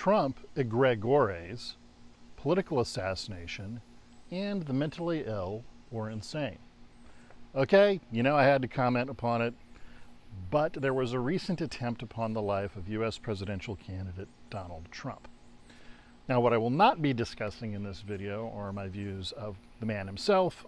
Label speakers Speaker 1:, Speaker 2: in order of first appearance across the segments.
Speaker 1: Trump, Egregores, political assassination, and the mentally ill or insane. Okay, I had to comment upon it, but there was a recent attempt upon the life of U.S. presidential candidate Donald Trump. Now, what I will not be discussing in this video are my views of the man himself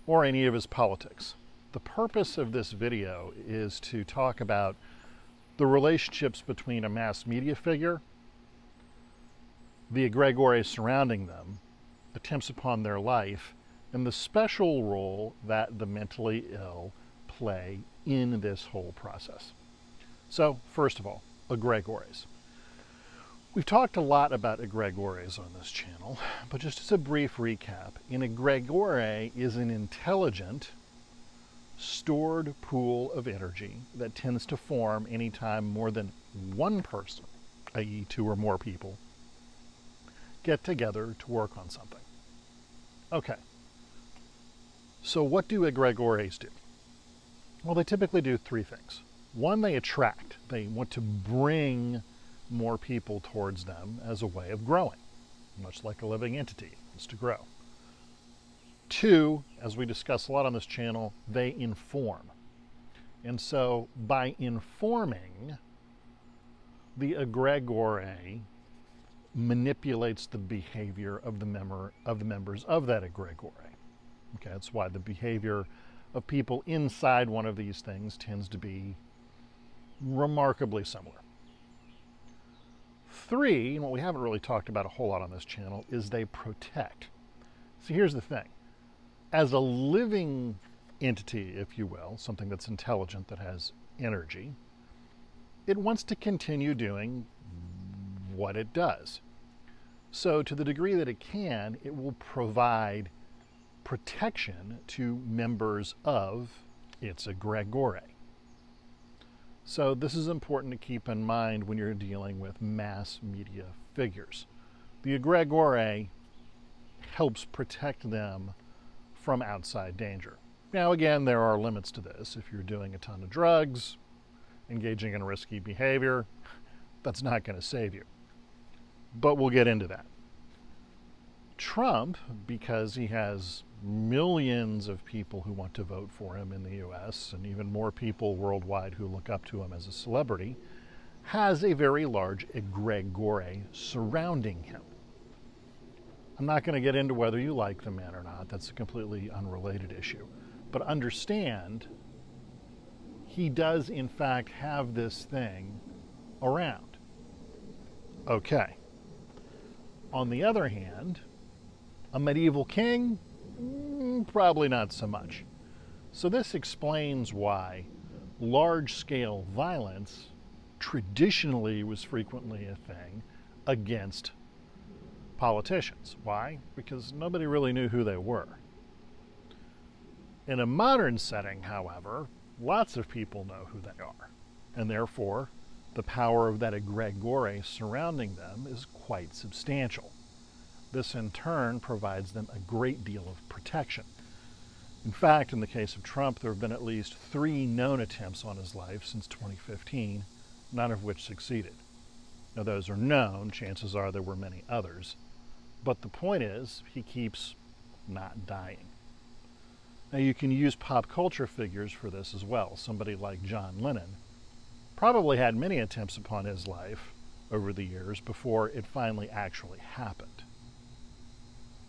Speaker 1: or any of his politics. The purpose of this video is to talk about the relationships between a mass media figure, the egregores surrounding them, attempts upon their life, and the special role that the mentally ill play in this whole process. So, first of all, egregores. We've talked a lot about egregores on this channel, but just as a brief recap, an egregore is an intelligent, stored pool of energy that tends to form anytime more than one person, i.e. two or more people, get together to work on something. Okay, so what do egregores do? Well, they typically do three things. One, they attract. They want to bring more people towards them as a way of growing, much like a living entity wants to grow. Two, as we discuss a lot on this channel, they inform. And so by informing, the egregore manipulates the behavior of the members of that egregore. Okay, that's why the behavior of people inside one of these things tends to be remarkably similar. Three, and what we haven't really talked about a whole lot on this channel, is they protect. See, here's the thing. As a living entity, if you will, something that's intelligent, that has energy, it wants to continue doing what it does. So to the degree that it can, it will provide protection to members of its egregore. So this is important to keep in mind when you're dealing with mass media figures. The egregore helps protect them from outside danger. Now again, there are limits to this. If you're doing a ton of drugs, engaging in risky behavior, that's not going to save you. But we'll get into that. Trump, because he has millions of people who want to vote for him in the US and even more people worldwide who look up to him as a celebrity, has a very large egregore surrounding him. I'm not going to get into whether you like the man or not. That's a completely unrelated issue. But understand, he does in fact have this thing around. Okay. On the other hand, a medieval king? Probably not so much. So this explains why large-scale violence traditionally was frequently a thing against politicians. Why? Because nobody really knew who they were. In a modern setting, however, lots of people know who they are, and therefore the power of that egregore surrounding them is quite substantial. This in turn provides them a great deal of protection. In fact, in the case of Trump, there have been at least 3 known attempts on his life since 2015, none of which succeeded. Now those are known, chances are there were many others, but the point is, he keeps not dying. Now you can use pop culture figures for this as well. Somebody like John Lennon probably had many attempts upon his life over the years before it finally actually happened.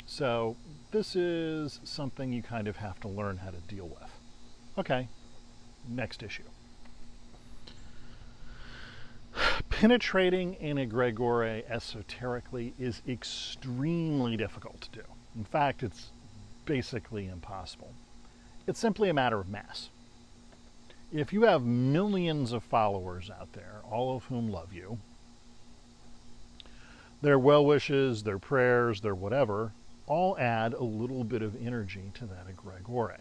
Speaker 1: So this is something you kind of have to learn how to deal with. Okay, next issue. Penetrating an egregore esoterically is extremely difficult to do. In fact, it's basically impossible. It's simply a matter of mass. If you have millions of followers out there, all of whom love you, their well wishes, their prayers, their whatever, all add a little bit of energy to that egregore.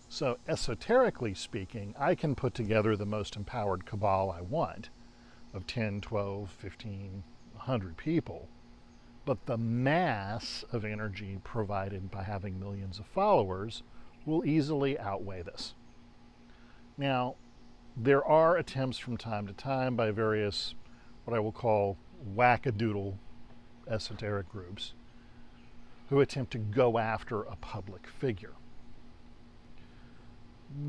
Speaker 1: So esoterically speaking, I can put together the most empowered cabal I want of 10, 12, 15, 100 people, but the mass of energy provided by having millions of followers will easily outweigh this. Now, there are attempts from time to time by various, what I will call wackadoodle esoteric groups who attempt to go after a public figure.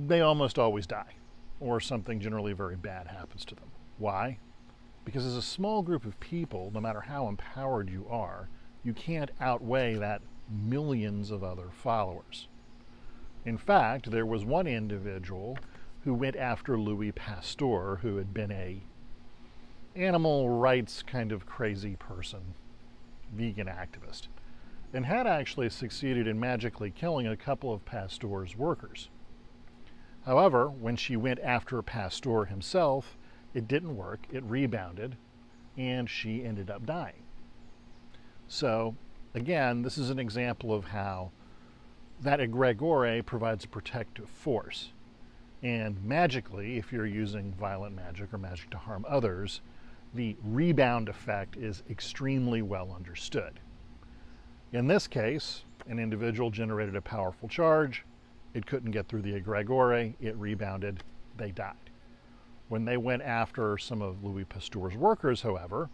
Speaker 1: They almost always die, or something generally very bad happens to them. Why? Because as a small group of people, no matter how empowered you are, you can't outweigh that millions of other followers. In fact, there was one individual who went after Louis Pasteur, who had been a animal rights kind of crazy person, vegan activist, and had actually succeeded in magically killing a couple of Pasteur's workers. However, when she went after Pasteur himself, it didn't work, it rebounded, and she ended up dying. So, again, this is an example of how that egregore provides a protective force. And magically, if you're using violent magic or magic to harm others, the rebound effect is extremely well understood. In this case, an individual generated a powerful charge, it couldn't get through the egregore, it rebounded, they died. When they went after some of Louis Pasteur's workers, however,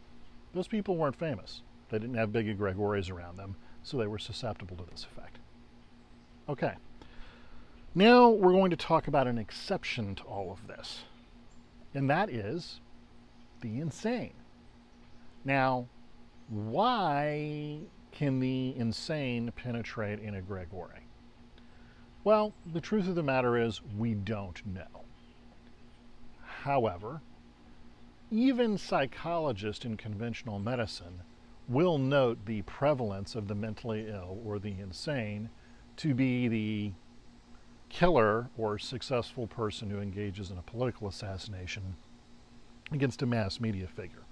Speaker 1: those people weren't famous. They didn't have big egregores around them, so they were susceptible to this effect. Okay, now we're going to talk about an exception to all of this, and that is the insane. Now, why can the insane penetrate an egregore? Well, the truth of the matter is we don't know. However, even psychologists in conventional medicine will note the prevalence of the mentally ill or the insane to be the killer or successful person who engages in a political assassination against a mass media figure.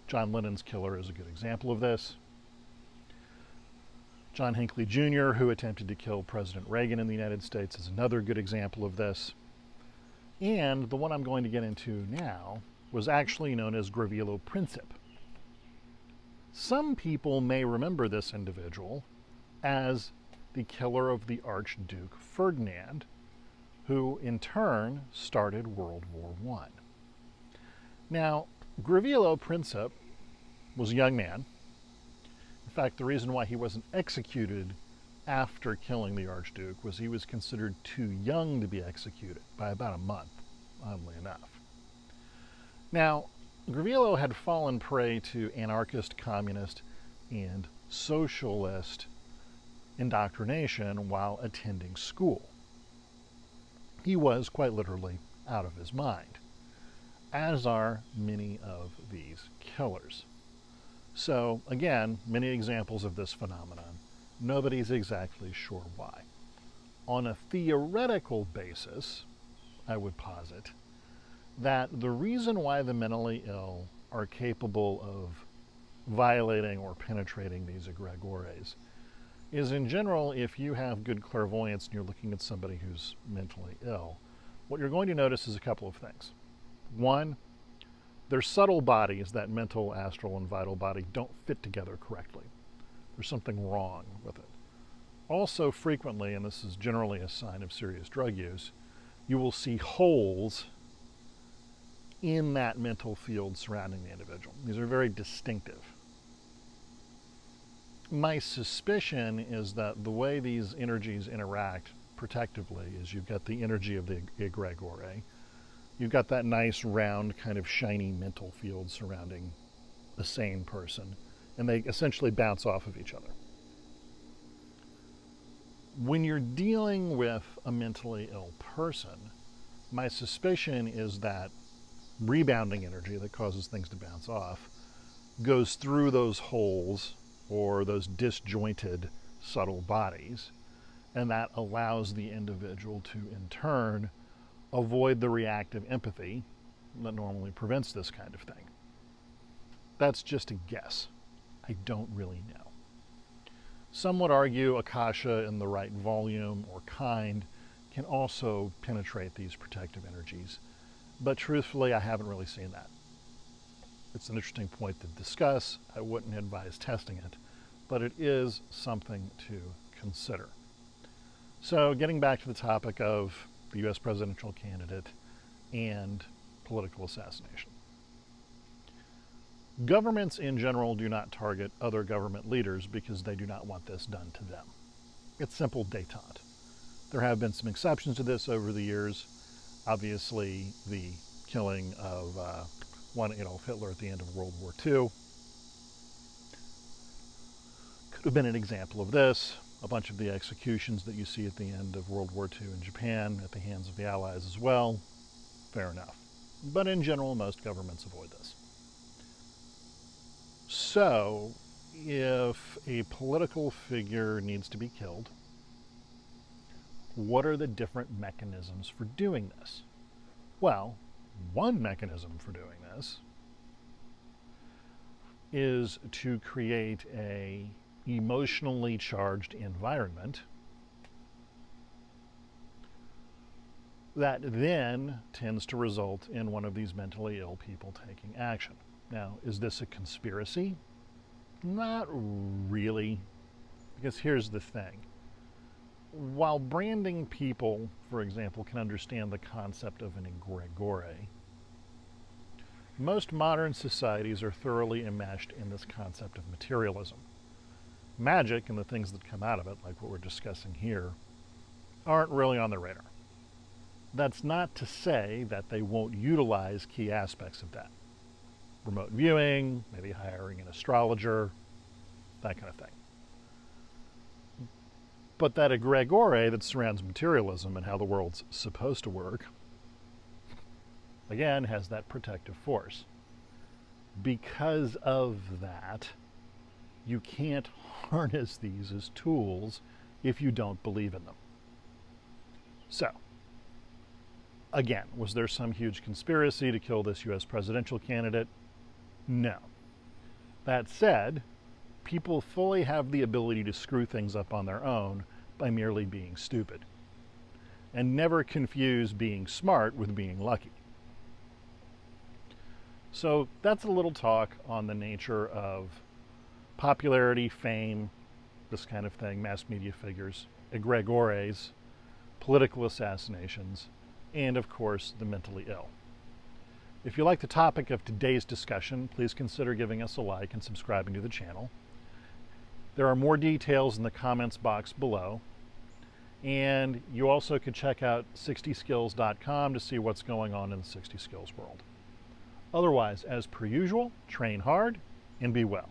Speaker 1: John Lennon's killer is a good example of this. John Hinckley Jr., who attempted to kill President Reagan in the United States, is another good example of this. And the one I'm going to get into now was actually known as Gavrilo Princip. Some people may remember this individual as the killer of the Archduke Ferdinand, who in turn started World War I. Now, Gavrilo Princip was a young man. In fact, the reason why he wasn't executed after killing the Archduke was he was considered too young to be executed by about a month, oddly enough. Now, Gavrilo had fallen prey to anarchist, communist, and socialist indoctrination while attending school. He was quite literally out of his mind, as are many of these killers. So, again, many examples of this phenomenon. Nobody's exactly sure why. On a theoretical basis, I would posit that the reason why the mentally ill are capable of violating or penetrating these egregores is, in general, if you have good clairvoyance and you're looking at somebody who's mentally ill, what you're going to notice is a couple of things. One, their subtle bodies, that mental, astral, and vital body, don't fit together correctly. There's something wrong with it. Also, frequently, and this is generally a sign of serious drug use, you will see holes in that mental field surrounding the individual. These are very distinctive. My suspicion is that the way these energies interact protectively is you've got the energy of the egregore, you've got that nice round kind of shiny mental field surrounding a sane person, and they essentially bounce off of each other. When you're dealing with a mentally ill person, my suspicion is that rebounding energy that causes things to bounce off goes through those holes or those disjointed subtle bodies, and that allows the individual to, in turn, avoid the reactive empathy that normally prevents this kind of thing. That's just a guess. I don't really know. Some would argue Akasha in the right volume or kind can also penetrate these protective energies, but truthfully, I haven't really seen that. It's an interesting point to discuss. I wouldn't advise testing it, but it is something to consider. So getting back to the topic of the U.S. presidential candidate and political assassination. Governments in general do not target other government leaders because they do not want this done to them. It's simple détente. There have been some exceptions to this over the years. Obviously, the killing of Adolf Hitler at the end of World War II could have been an example of this. A bunch of the executions that you see at the end of World War II in Japan at the hands of the Allies as well, fair enough. But in general, most governments avoid this. So, if a political figure needs to be killed, what are the different mechanisms for doing this? Well, one mechanism for doing this is to create a emotionally charged environment that then tends to result in one of these mentally ill people taking action. Now, is this a conspiracy? Not really, because here's the thing. While branding people, for example, can understand the concept of an egregore, most modern societies are thoroughly enmeshed in this concept of materialism. Magic and the things that come out of it, like what we're discussing here, aren't really on the radar. That's not to say that they won't utilize key aspects of that. Remote viewing, maybe hiring an astrologer, that kind of thing. But that egregore that surrounds materialism and how the world's supposed to work, again, has that protective force. Because of that, you can't harness these as tools if you don't believe in them. So, again, was there some huge conspiracy to kill this U.S. presidential candidate? No. That said, people fully have the ability to screw things up on their own by merely being stupid. And never confuse being smart with being lucky. So that's a little talk on the nature of popularity, fame, this kind of thing, mass media figures, egregores, political assassinations, and of course the mentally ill. If you like the topic of today's discussion, please consider giving us a like and subscribing to the channel. There are more details in the comments box below, and you also could check out 60skills.com to see what's going on in the 60 Skills world. Otherwise, as per usual, train hard and be well.